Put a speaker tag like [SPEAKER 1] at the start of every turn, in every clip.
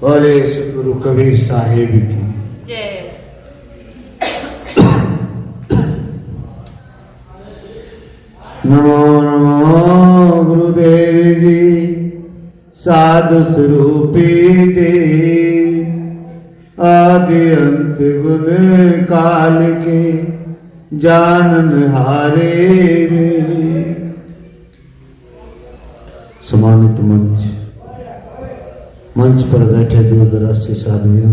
[SPEAKER 1] बोले सतगुरु कबीर साहिब की
[SPEAKER 2] जय।
[SPEAKER 1] नमो नमो गुरुदेव जी साधु स्वरूपी देव आदि अंत गुण काल के जानन हारे में। सम्मानित मंच पर बैठे दूर दराज से साधुओं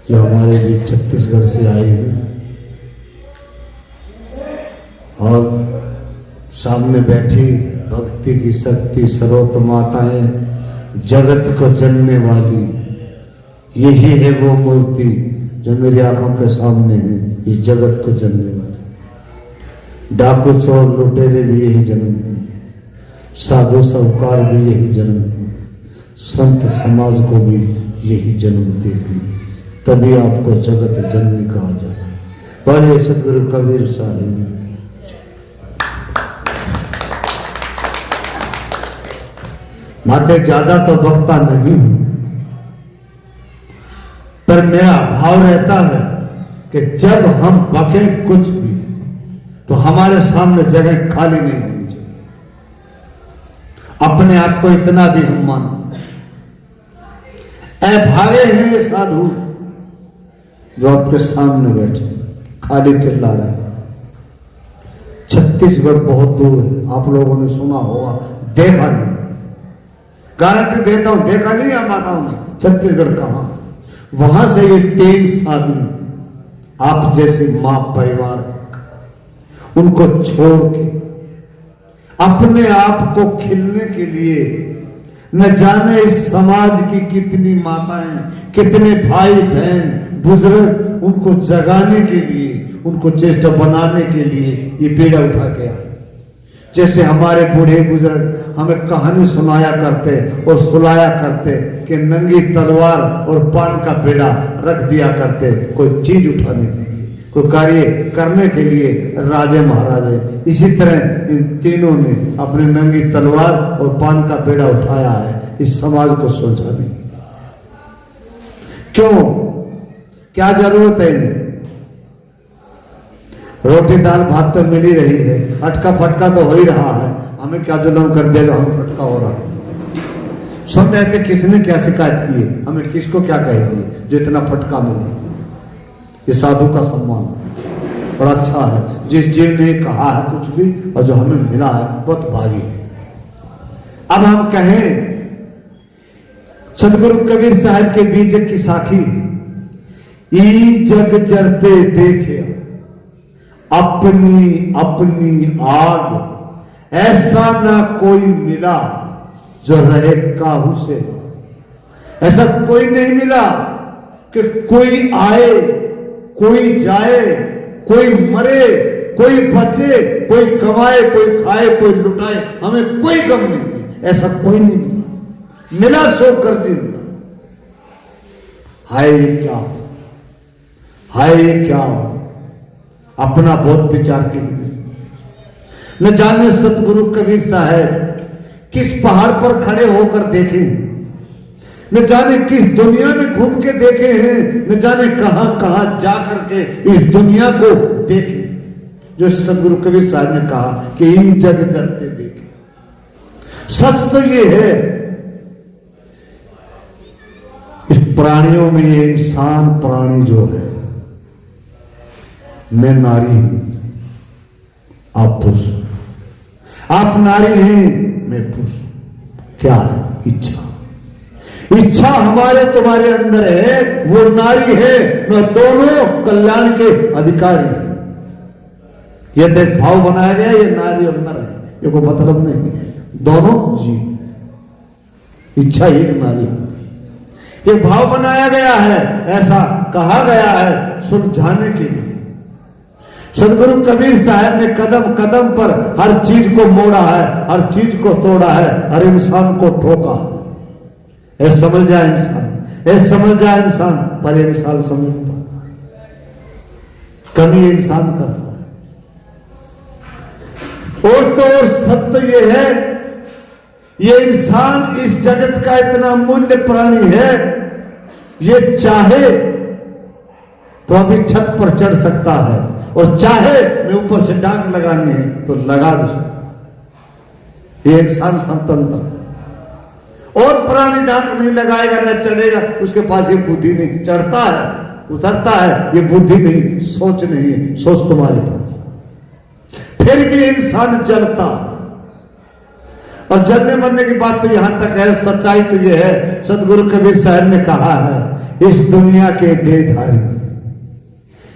[SPEAKER 1] जो हमारे बीच छत्तीसगढ़ से आए हैं और सामने बैठी भक्ति की शक्ति सर्वोत्तम माताएं, जगत को जनने वाली, यही है वो मूर्ति जो मेरी आंखों के सामने है। इस जगत को जनने वाली डाकू चोर लुटेरे भी यही जन्म दें, साधु साहूकार भी यही जन्म दें, संत समाज को भी यही जन्म देती, तभी आपको जगत जननी कहा जाता है। बोले सतगुरु कबीर साहिब। माते ज्यादा तो बकता नहीं, पर मेरा भाव रहता है कि जब हम बके कुछ भी तो हमारे सामने जगह खाली नहीं होनी चाहिए। अपने आप को इतना भी हम मानते ऐ भावे हैं ये साधु जो आपके सामने बैठे खाली चिल्ला रहे हैं। छत्तीसगढ़ बहुत दूर है, आप लोगों ने सुना होगा, देखा नहीं, गारंटी देता हूं देखा नहीं है माताओं ने। छत्तीसगढ़ कहां, वहां से ये 23 आदमी आप जैसे मां परिवार उनको छोड़ के अपने आप को खिलने के लिए न जाने इस समाज की कितनी माताएं, कितने भाई बहन बुजुर्ग उनको जगाने के लिए, उनको चेष्टा बनाने के लिए ये बेड़ा उठा के आए। जैसे हमारे बूढ़े बुजुर्ग हमें कहानी सुनाया करते और सुलाया करते कि नंगी तलवार और पान का बेड़ा रख दिया करते कोई चीज उठाने के लिए, कोई कार्य करने के लिए राजे महाराजे। इसी तरह इन तीनों ने अपनी नंगी तलवार और पान का बेड़ा उठाया है इस समाज को सुलझाने के लिए। क्यों, क्या जरूरत है इन्हें? रोटी दाल भात तो मिल ही रही है, अटका फटका तो हो ही रहा है, हमें क्या जुल्म कर देगा, हम फटका हो रहा है। सब कहते किसने क्या शिकायत की है, हमें किसको क्या कह दिए जो इतना फटका मिले। ये साधु का सम्मान है, बड़ा अच्छा है। जिस जीव ने कहा है कुछ भी और जो हमें मिला है बहुत भागी है। अब हम कहें सतगुरु कबीर साहब के बीच की साखी, ई जग जरते देखे अपनी अपनी आग, ऐसा ना कोई मिला जो रहे काहू से ना। ऐसा कोई नहीं मिला कि कोई आए कोई जाए, कोई मरे कोई बचे, कोई कमाए कोई खाए कोई लुटाए, हमें कोई गम नहीं, ऐसा कोई नहीं मिला। मिला सो कर्जी मिला। हाय क्या, हाय क्या, अपना बहुत विचार के लिए। न जाने सतगुरु कबीर साहब किस पहाड़ पर खड़े होकर देखे हैं, न जाने किस दुनिया में घूम के देखे हैं, न जाने कहां कहां जा करके इस दुनिया को देखे। जो सतगुरु कबीर साहब ने कहा कि ये जग जलते देखे। सच तो ये है, इस प्राणियों में ये इंसान प्राणी जो है, मैं नारी हूं, आप पुरुष, आप नारी हैं, मैं पुरुष। क्या है? इच्छा। इच्छा हमारे तुम्हारे अंदर है, वो नारी है, मैं दोनों कल्याण के अधिकारी हैं। ये तो एक भाव बनाया गया, ये नारी और नर है, ये कोई मतलब नहीं है, दोनों जीव। इच्छा एक नारी होती है, ये भाव बनाया गया है, ऐसा कहा गया है सुलझाने के लिए। सतगुरु कबीर साहब ने कदम कदम पर हर चीज को मोड़ा है, हर चीज को तोड़ा है, हर इंसान को ठोका है। समझ जाए इंसान, समझ जाए इंसान, पर इंसान समझ नहीं पाता। कमी इंसान करता है। और तो और सत्य ये है, ये इंसान इस जगत का इतना मूल्य प्राणी है, ये चाहे तो अभी छत पर चढ़ सकता है, और चाहे मैं ऊपर से डांक लगानी है तो लगा भी सकता है। ये इंसान स्वतंत्र, और प्राणी डांक नहीं लगाएगा, न चढ़ेगा, उसके पास ये बुद्धि नहीं। चढ़ता है, उतरता है, ये बुद्धि नहीं, सोच नहीं है। सोच तुम्हारे पास, फिर भी इंसान जलता। और जलने मरने की बात तो यहां तक है, सच्चाई तो ये है, सदगुरु कबीर साहब ने कहा है, इस दुनिया के देहधारी,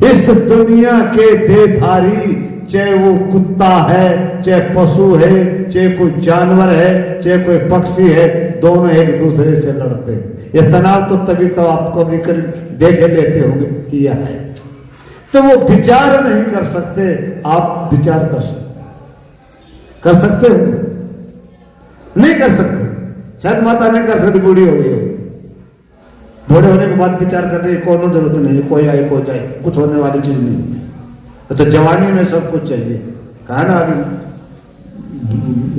[SPEAKER 1] इस दुनिया के देहधारी, चाहे वो कुत्ता है, चाहे पशु है, चाहे कोई जानवर है, चाहे कोई पक्षी है, दोनों एक दूसरे से लड़ते हैं। ये तनाव तो तभी तो आपको भी देखे लेते होंगे कि यह है। तो वो विचार नहीं कर सकते, आप विचार कर सकते हो? नहीं कर सकते। शायद माता नहीं कर सकती, बूढ़ी हो गई हो। बूढ़े होने के बाद विचार करने की कोई जरूरत नहीं, कोई आए कोई जाए, कुछ होने वाली चीज नहीं। तो जवानी में सब कुछ चाहिए। कहा ना अभी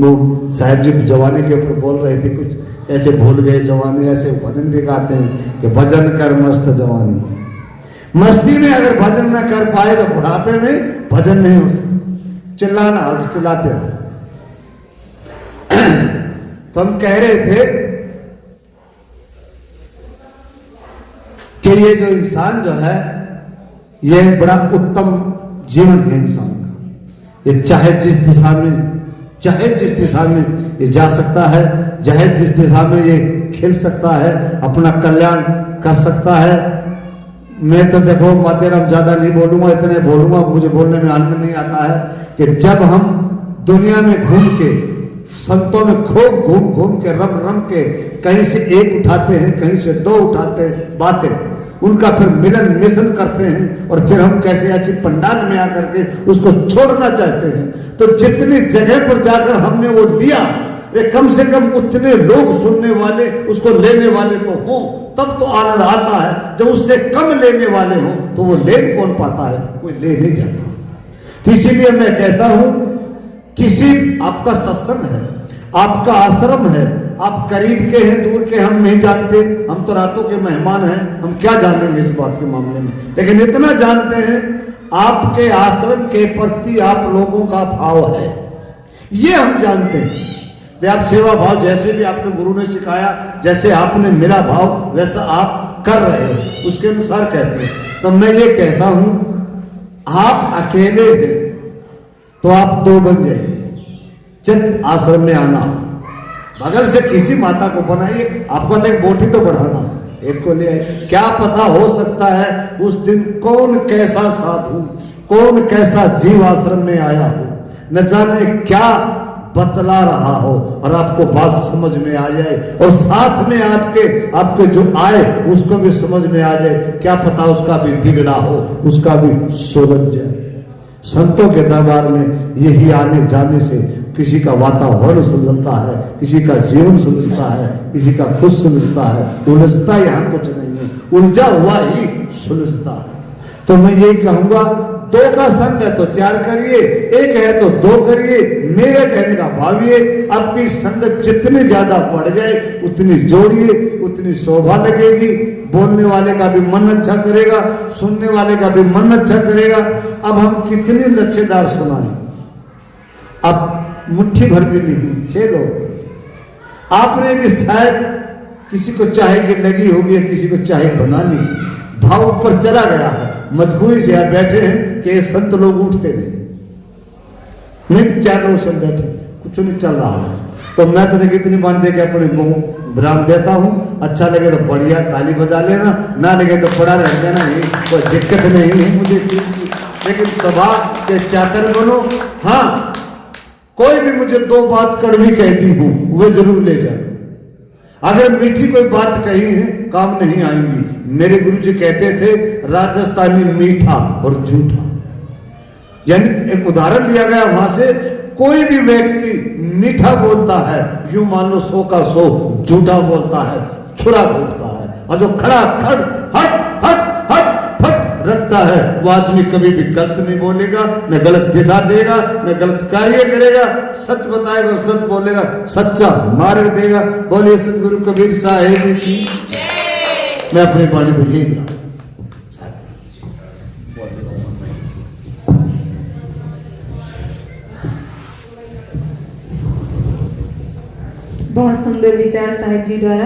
[SPEAKER 1] वो साहब जी जवानी के ऊपर बोल रहे थे, कुछ ऐसे भूल गए जवानी, ऐसे भजन भी गाते हैं कि भजन कर मस्त जवानी। मस्ती में अगर भजन ना कर पाए तो बुढ़ापे में भजन नहीं हो सकता। चिल्लाना हो तो चिल्लाते रहो। तो हम कह रहे थे कि ये जो इंसान जो है, ये बड़ा उत्तम जीवन है इंसान का। ये चाहे जिस दिशा में ये जा सकता है, चाहे जिस दिशा में ये खेल सकता है, अपना कल्याण कर सकता है। मैं तो देखो मातेराम ज्यादा नहीं बोलूंगा, इतने बोलूंगा, मुझे बोलने में आनंद नहीं आता है कि जब हम दुनिया में घूम के, संतों में खूब घूम के, रम के, कहीं से एक उठाते हैं, कहीं से दो उठाते हैं बातें, उनका फिर मिलन मिशन करते हैं, और फिर हम कैसे ऐसी पंडाल में आकर के उसको छोड़ना चाहते हैं। तो जितनी जगह पर जाकर हमने वो लिया, कम से कम उतने लोग सुनने वाले, उसको लेने वाले तो हों, तब तो आनंद आता है। जब उससे कम लेने वाले हों तो वो ले कौन पाता है? कोई ले नहीं जाता। तो इसीलिए मैं कहता हूं, किसी आपका सत्संग है, आपका आश्रम है, आप करीब के हैं, दूर के हम नहीं जानते, हम तो रातों के मेहमान हैं, हम क्या जानेंगे इस बात के मामले में। लेकिन इतना जानते हैं, आपके आश्रम के प्रति आप लोगों का भाव है, ये हम जानते हैं। आप सेवा भाव जैसे भी आपके गुरु ने सिखाया, जैसे आपने मेरा भाव वैसा आप कर रहे हो, उसके अनुसार कहते हैं। तो मैं ये कहता हूं, आप अकेले हैं तो आप दो बन जाइए। जब आश्रम में आना, बगल से किसी माता को बनाइए, आपको तो एक बोटी तो बढ़ाना है, एक को ले आए। क्या पता हो सकता है उस दिन कौन कैसा साधु, कौन कैसा जीव आश्रम में आया हो, न जाने क्या बतला रहा हो, और आपको बात समझ में आ जाए, और साथ में आपके जो आए उसको भी समझ में आ जाए। क्या पता उसका भी बिगड़ा हो, उसका भी सुलझ जाए। संतों के दरबार में यही आने जाने से किसी का वातावरण सुलझता है, किसी का जीवन सुलझता है, किसी का खुद सुलझता है। उलझता यहाँ कुछ नहीं है, उलझा हुआ ही सुलझता है। तो मैं यही कहूंगा, दो का संग है तो चार करिए, एक है तो दो करिए। मेरे कहने का भाव ये, आपकी संगत जितनी ज्यादा बढ़ जाए उतनी जोड़िए, उतनी शोभा लगेगी। बोलने वाले का भी मन अच्छा करेगा, सुनने वाले का भी मन अच्छा करेगा। अब हम कितने लच्छेदार सुनाएं, अब मुट्ठी भर भी नहीं, 6 लोग। आपने भी शायद किसी को चाहे कि लगी होगी, किसी को चाहे बनानी, भाव ऊपर चला गया है, मजबूरी से आप बैठे हैं कि संत लोग उठते नहीं। मैं 4 लोग से बैठे, कुछ नहीं चल रहा है। तो मैं तो देखिए इतनी बात दे के अपने विराम देता हूँ। अच्छा लगे तो बढ़िया ताली बजा लेना, ना लगे तो पड़ा रह जाना, ही कोई दिक्कत नहीं है मुझे चीज की। लेकिन सभा के चातर बनो। हाँ, कोई भी मुझे 2 बात कड़वी कहती हूँ, वो जरूर ले जाए। अगर मीठी कोई बात कही है, काम नहीं आएंगी। मेरे गुरुजी कहते थे, राजस्थानी मीठा और झूठा। यानी एक उदाहरण लिया गया वहां से, कोई भी व्यक्ति मीठा बोलता है, यूं मान लो 100 का 100 झूठा बोलता है, छुरा घूमता है। और जो खड़ा खड़ हट हट हट फट रखता है वो आदमी कभी भी गलत नहीं बोलेगा, न गलत दिशा देगा, न गलत कार्य करेगा, सच बताएगा और सच बोलेगा, सच्चा मार्ग देगा। बोलिए सतगुरु कबीर साहिब की। मैं अपनी वाणी को यही बुला
[SPEAKER 2] बहुत सुंदर विचार साहिब जी द्वारा।